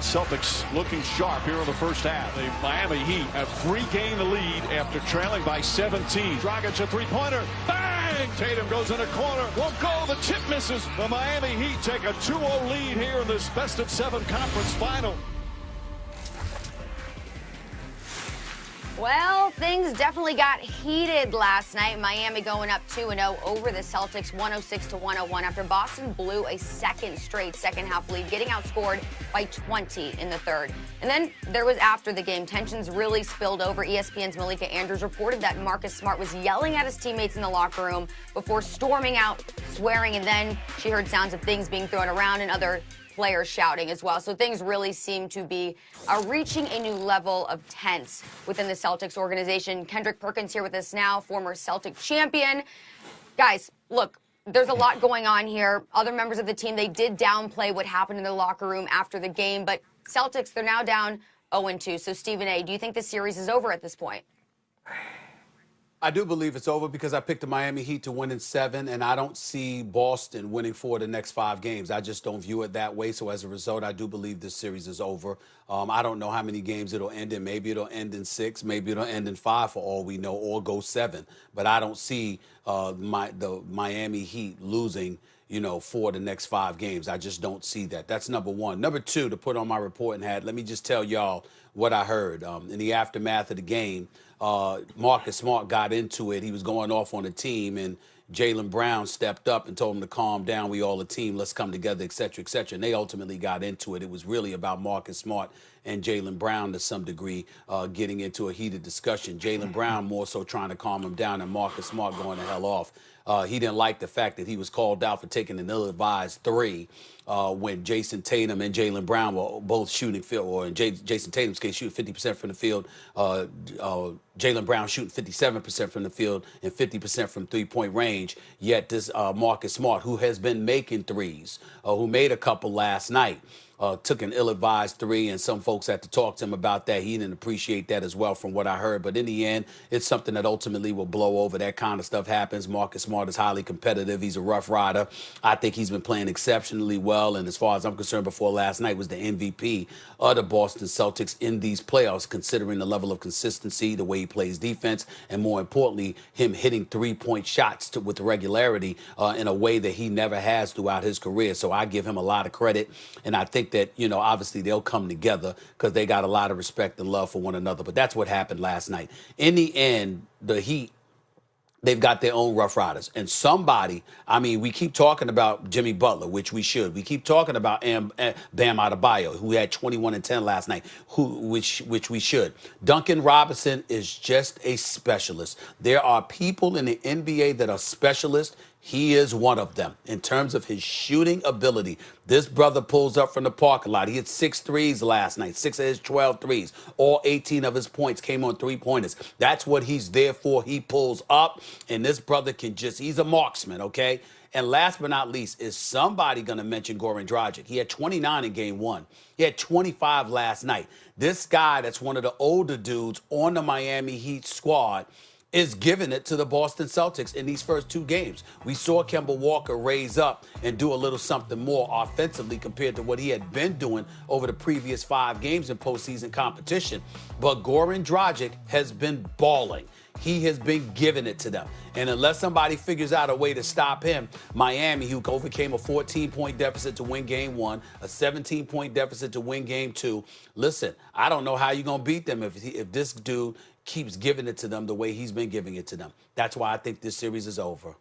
The Celtics looking sharp here in the first half. The Miami Heat have regained the lead after trailing by 17. Dragic a three-pointer. Bang! Tatum goes in a corner. Won't go. The tip misses. The Miami Heat take a 2-0 lead here in this best-of-7 conference final. Well, things definitely got heated last night. Miami going up 2-0 over the Celtics, 106-101, after Boston blew a second straight second-half lead, getting outscored by 20 in the third. And then there was after the game. Tensions really spilled over. ESPN's Malika Andrews reported that Marcus Smart was yelling at his teammates in the locker room before storming out, swearing, and then she heard sounds of things being thrown around and other players shouting as well. So things really seem to be reaching a new level of tense within the Celtics organization. Kendrick Perkins here with us now, former Celtic champion. Guys, look, there's a lot going on here. Other members of the team, they did downplay what happened in the locker room after the game, but Celtics, they're now down 0-2. So Stephen A., do you think the series is over at this point? I do believe it's over because I picked the Miami Heat to win in 7, and I don't see Boston winning 4 of the next 5 games. I just don't view it that way. So as a result, I do believe this series is over. I don't know how many games it'll end in. Maybe it'll end in 6. Maybe it'll end in 5 for all we know, or go 7. But I don't see the Miami Heat losing, 4 of the next 5 games. I just don't see that. That's number one. Number two, to put on my reporting hat, let me just tell y'all what I heard. In the aftermath of the game, Marcus Smart got into it. He was going off on the team, and Jaylen Brown stepped up and told him to calm down. We all a team. Let's come together, et cetera, et cetera. And they ultimately got into it. It was really about Marcus Smart and Jaylen Brown to some degree getting into a heated discussion. Jaylen Brown more so trying to calm him down, and Marcus Smart going the hell off. He didn't like the fact that he was called out for taking an ill-advised 3 when Jason Tatum and Jaylen Brown were both shooting field, or in Jason Tatum's case, shooting 50% from the field. Jaylen Brown shooting 57% from the field and 50% from three-point range. Yet this Marcus Smart, who has been making threes, who made a couple last night, took an ill-advised 3, and some folks had to talk to him about that. He didn't appreciate that as well from what I heard. But in the end, it's something that ultimately will blow over. That kind of stuff happens. Marcus Smart is highly competitive. He's a rough rider. I think he's been playing exceptionally well, and as far as I'm concerned, before last night was the MVP of the Boston Celtics in these playoffs, considering the level of consistency, the way he plays defense, and more importantly, him hitting three-point shots with regularity in a way that he never has throughout his career. So I give him a lot of credit, and I think that, obviously they'll come together because they got a lot of respect and love for one another. But that's what happened last night. In the end, the Heat, they've got their own rough riders. And somebody, we keep talking about Jimmy Butler, which we should. We keep talking about Bam Adebayo, who had 21 and 10 last night, which we should. Duncan Robinson is just a specialist. There are people in the NBA that are specialists. He is one of them in terms of his shooting ability. This brother pulls up from the parking lot. He hit 6 threes last night, 6 of his 12 threes. All 18 of his points came on three-pointers. That's what he's there for. He pulls up, and this brother he's a marksman, okay? And last but not least, is somebody going to mention Goran Dragic? He had 29 in game 1. He had 25 last night. This guy that's one of the older dudes on the Miami Heat squad is giving it to the Boston Celtics in these first 2 games. We saw Kemba Walker raise up and do a little something more offensively compared to what he had been doing over the previous 5 games in postseason competition. But Goran Dragic has been balling. He has been giving it to them. And unless somebody figures out a way to stop him, Miami, who overcame a 14-point deficit to win game 1, a 17-point deficit to win game 2, listen, I don't know how you're going to beat them if this dude keeps giving it to them the way he's been giving it to them. That's why I think this series is over.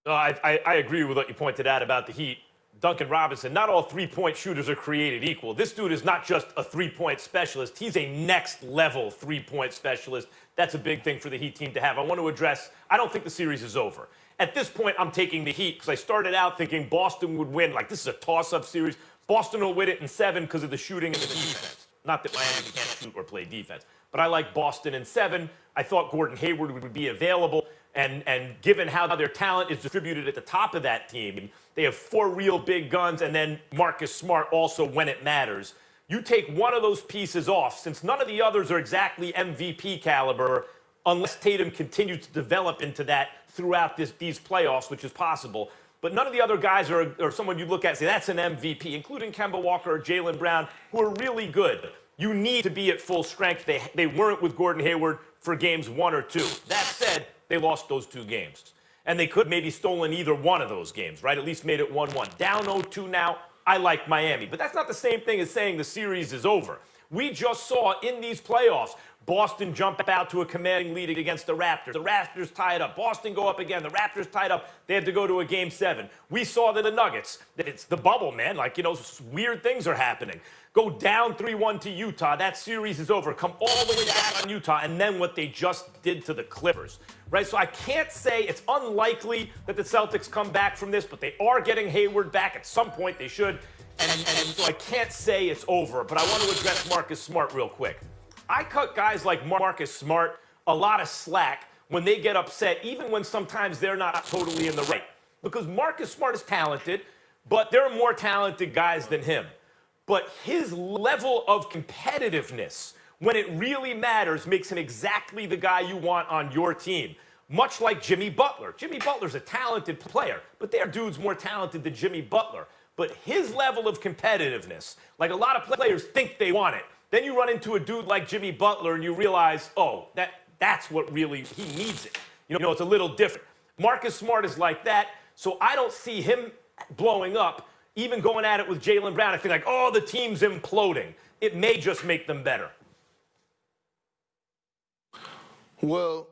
I agree with what you pointed out about the Heat. Duncan Robinson, not all three-point shooters are created equal. This dude is not just a three-point specialist. He's a next-level three-point specialist. That's a big thing for the Heat team to have. I want to address, I don't think the series is over. At this point, I'm taking the Heat because I started out thinking Boston would win. Like, this is a toss-up series. Boston will win it in 7 because of the shooting and the defense. Not that Miami can't shoot or play defense. But I like Boston in 7. I thought Gordon Hayward would be available. And given how their talent is distributed at the top of that team, they have 4 real big guns and then Marcus Smart also when it matters. You take one of those pieces off, since none of the others are exactly MVP caliber, unless Tatum continues to develop into that throughout these playoffs, which is possible. but none of the other guys are someone you look at and say, that's an MVP, including Kemba Walker or Jaylen Brown, who are really good. You need to be at full strength. They weren't with Gordon Hayward for games 1 or 2. That said, they lost those 2 games. And they could maybe stolen either one of those games, right? At least made it 1-1. Down 0-2 now, I like Miami. But that's not the same thing as saying the series is over. We just saw in these playoffs, Boston jump out to a commanding lead against the Raptors. The Raptors tied up. Boston go up again. The Raptors tied up. They had to go to a Game 7. We saw that the Nuggets, it's the bubble, man. Like, weird things are happening. Go down 3-1 to Utah. That series is over. Come all the way down on Utah. And then what they just did to the Clippers, right? So I can't say, it's unlikely that the Celtics come back from this, but they are getting Hayward back at some point. They should. And so I can't say it's over, but I want to address Marcus Smart real quick. I cut guys like Marcus Smart a lot of slack when they get upset, even when sometimes they're not totally in the right. Because Marcus Smart is talented, but there are more talented guys than him. But his level of competitiveness, when it really matters, makes him exactly the guy you want on your team. Much like Jimmy Butler. Jimmy Butler's a talented player, but their dude's more talented than Jimmy Butler. But his level of competitiveness, like a lot of players think they want it. Then you run into a dude like Jimmy Butler and you realize, oh, that's what really, he needs it. It's a little different. Marcus Smart is like that, so I don't see him blowing up, even going at it with Jaylen Brown. I feel like, oh, the team's imploding. It may just make them better. Well,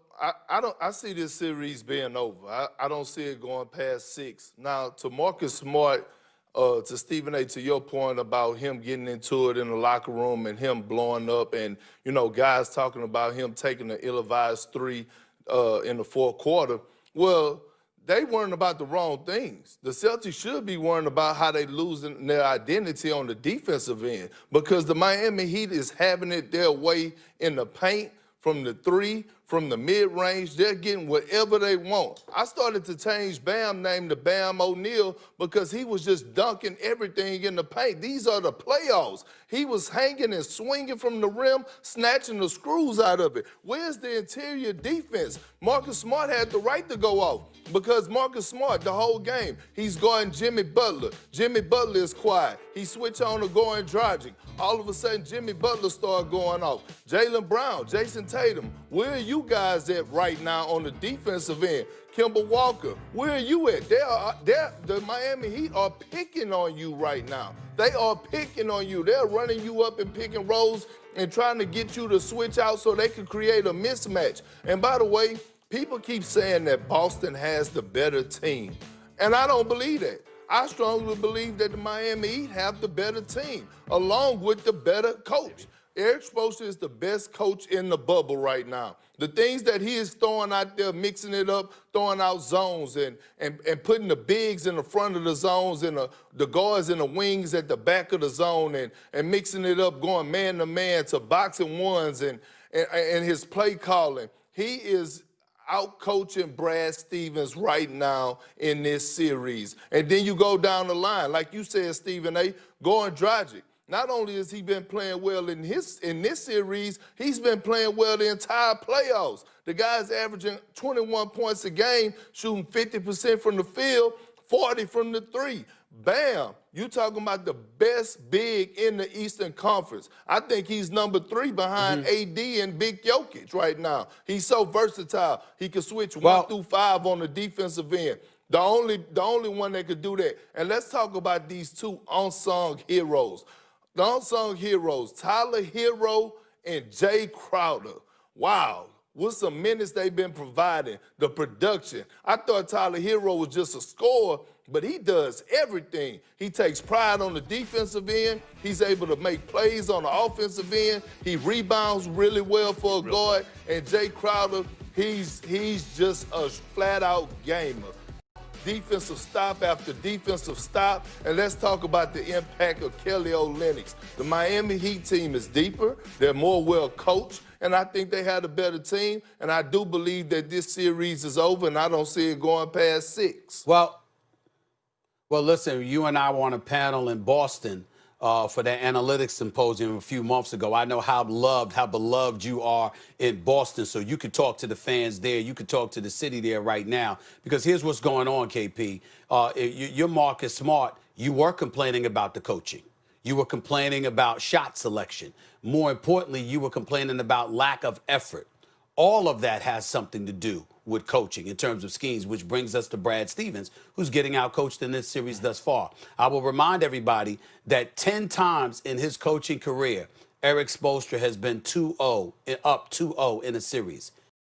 I see this series being over. I don't see it going past 6. Now, to Marcus Smart, to Stephen A., to your point about him getting into it in the locker room and him blowing up and, guys talking about him taking the ill-advised 3 in the 4th quarter, well, they worrying about the wrong things. The Celtics should be worrying about how they losing their identity on the defensive end because the Miami Heat is having it their way in the paint, from the 3, from the mid-range. They're getting whatever they want. I started to change Bam name to Bam O'Neal because he was just dunking everything in the paint. These are the playoffs. He was hanging and swinging from the rim, snatching the screws out of it. Where's the interior defense? Marcus Smart had the right to go off because Marcus Smart, the whole game, he's guarding Jimmy Butler. Jimmy Butler is quiet. He switched on to Goran Dragic. All of a sudden, Jimmy Butler started going off. Jaylen Brown, Jason Tatum, where are you guys at right now on the defensive end? Kemba Walker, where are you at? The Miami Heat are picking on you right now. They are picking on you. They're running you up and picking rolls and trying to get you to switch out so they can create a mismatch. And by the way, people keep saying that Boston has the better team. And I don't believe that. I strongly believe that the Miami Heat have the better team, along with the better coach. Eric Spoelstra is the best coach in the bubble right now. The things that he is throwing out there, mixing it up, throwing out zones and putting the bigs in the front of the zones and the guards and the wings at the back of the zone and mixing it up, going man-to-man to boxing ones and his play calling. He is out-coaching Brad Stevens right now in this series. And then you go down the line, like you said, Stephen A., Goran Dragic. Not only has he been playing well in this series, he's been playing well the entire playoffs. The guy's averaging 21 points a game, shooting 50% from the field, 40 from the 3. Bam! You talking about the best big in the Eastern Conference. I think he's number 3 behind AD and Big Jokic right now. He's so versatile. He can switch 1 through 5 on the defensive end. The only one that could do that. And let's talk about these 2 unsung heroes. The unsung heroes, Tyler Hero and Jay Crowder. Wow. With some minutes they've been providing, the production. I thought Tyler Hero was just a scorer, but he does everything. He takes pride on the defensive end. He's able to make plays on the offensive end. He rebounds really well for a guard. And Jay Crowder, he's just a flat-out gamer. Defensive stop after defensive stop. And let's talk about the impact of Kelly Olynyk. The Miami Heat team is deeper. They're more well-coached. And I think they had a better team. And I do believe that this series is over, and I don't see it going past 6. Well, listen, you and I were on a panel in Boston for that analytics symposium a few months ago. I know how beloved you are in Boston, so you could talk to the fans there. You could talk to the city there right now, because here's what's going on, KP. You're Marcus Smart. You were complaining about the coaching. You were complaining about shot selection. More importantly, you were complaining about lack of effort. All of that has something to do with coaching in terms of schemes, which brings us to Brad Stevens, who's getting out-coached in this series thus far. I will remind everybody that 10 times in his coaching career, Eric Spoelstra has been 2-0, up 2-0 in a series.